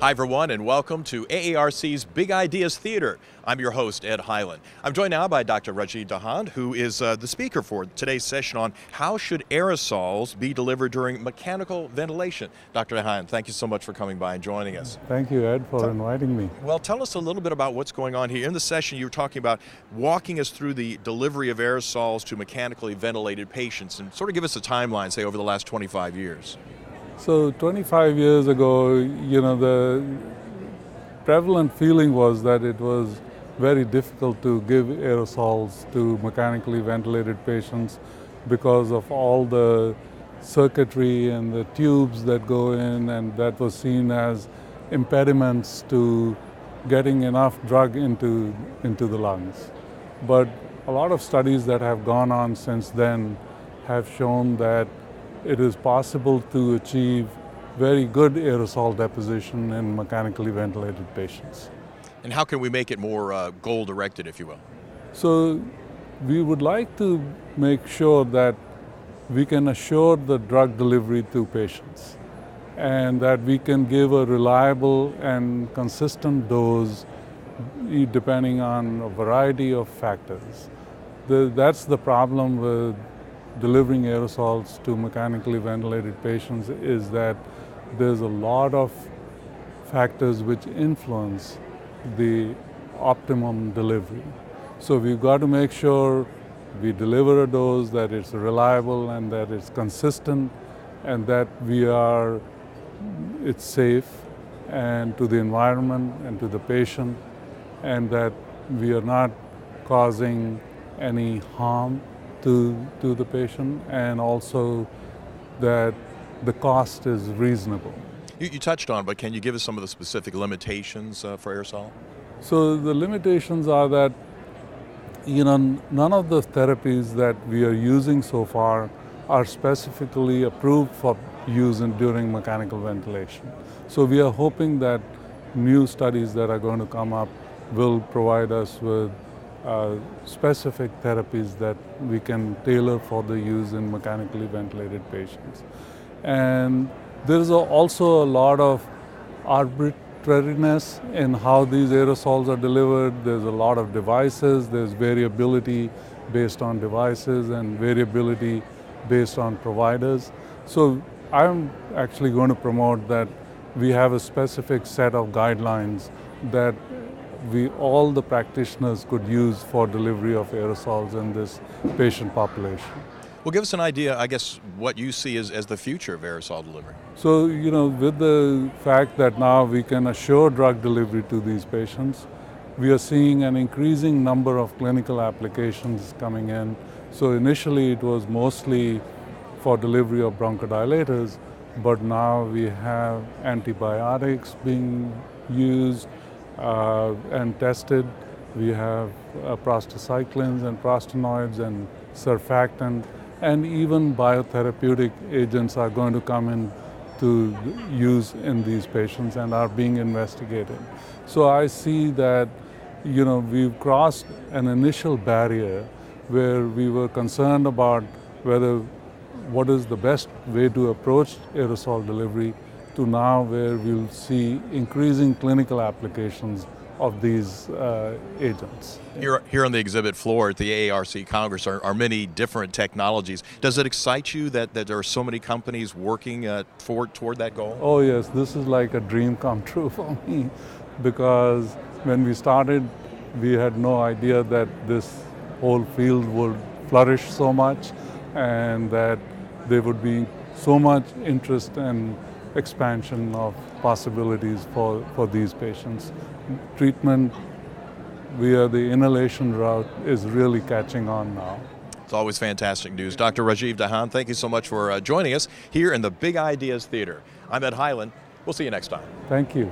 Hi everyone and welcome to AARC's Big Ideas Theater. I'm your host, Ed Hyland. I'm joined now by Dr. Rajiv Dhand, who is the speaker for today's session on how should aerosols be delivered during mechanical ventilation. Dr. Dhand, thank you so much for coming by and joining us. Thank you, Ed, for inviting me. Well, tell us a little bit about what's going on here. In the session, you were talking about walking us through the delivery of aerosols to mechanically ventilated patients and sort of give us a timeline, say, over the last 25 years. So 25 years ago, the prevalent feeling was that it was very difficult to give aerosols to mechanically ventilated patients because of all the circuitry and the tubes that go in, and that was seen as impediments to getting enough drug into the lungs. But a lot of studies that have gone on since then have shown that it is possible to achieve very good aerosol deposition in mechanically ventilated patients. And how can we make it more goal-directed, if you will? So we would like to make sure that we can assure the drug delivery to patients and that we can give a reliable and consistent dose depending on a variety of factors. That's the problem with delivering aerosols to mechanically ventilated patients, is that there's a lot of factors which influence the optimum delivery. So we've got to make sure we deliver a dose that is reliable and that it's consistent and that it's safe and to the environment and to the patient, and that we are not causing any harm to the patient, and also that the cost is reasonable. You touched on, but can you give us some of the specific limitations for aerosol? So the limitations are that none of the therapies that we are using so far are specifically approved for use during mechanical ventilation. So we are hoping that new studies that are going to come up will provide us with specific therapies that we can tailor for the use in mechanically ventilated patients. And there's also a lot of arbitrariness in how these aerosols are delivered. There's a lot of devices, there's variability based on devices and variability based on providers. So I'm actually going to promote that we have a specific set of guidelines that all the practitioners could use for delivery of aerosols in this patient population. Well, give us an idea, I guess, what you see as the future of aerosol delivery. So, with the fact that now we can assure drug delivery to these patients, we are seeing an increasing number of clinical applications coming in. So initially it was mostly for delivery of bronchodilators, but now we have antibiotics being used and tested. We have prostacyclins and prostanoids and surfactant, and even biotherapeutic agents are going to come in to use in these patients and are being investigated. So I see that we've crossed an initial barrier where we were concerned about what is the best way to approach aerosol delivery, to now where we'll see increasing clinical applications of these agents. Here on the exhibit floor at the AARC Congress are many different technologies. Does it excite you that there are so many companies working toward that goal? Oh yes, this is like a dream come true for me, because when we started, we had no idea that this whole field would flourish so much and that there would be so much interest and expansion of possibilities for these patients. Treatment via the inhalation route is really catching on now. It's always fantastic news. Dr. Rajiv Dhand, thank you so much for joining us here in the Big Ideas Theater. I'm Ed Hyland. We'll see you next time. Thank you.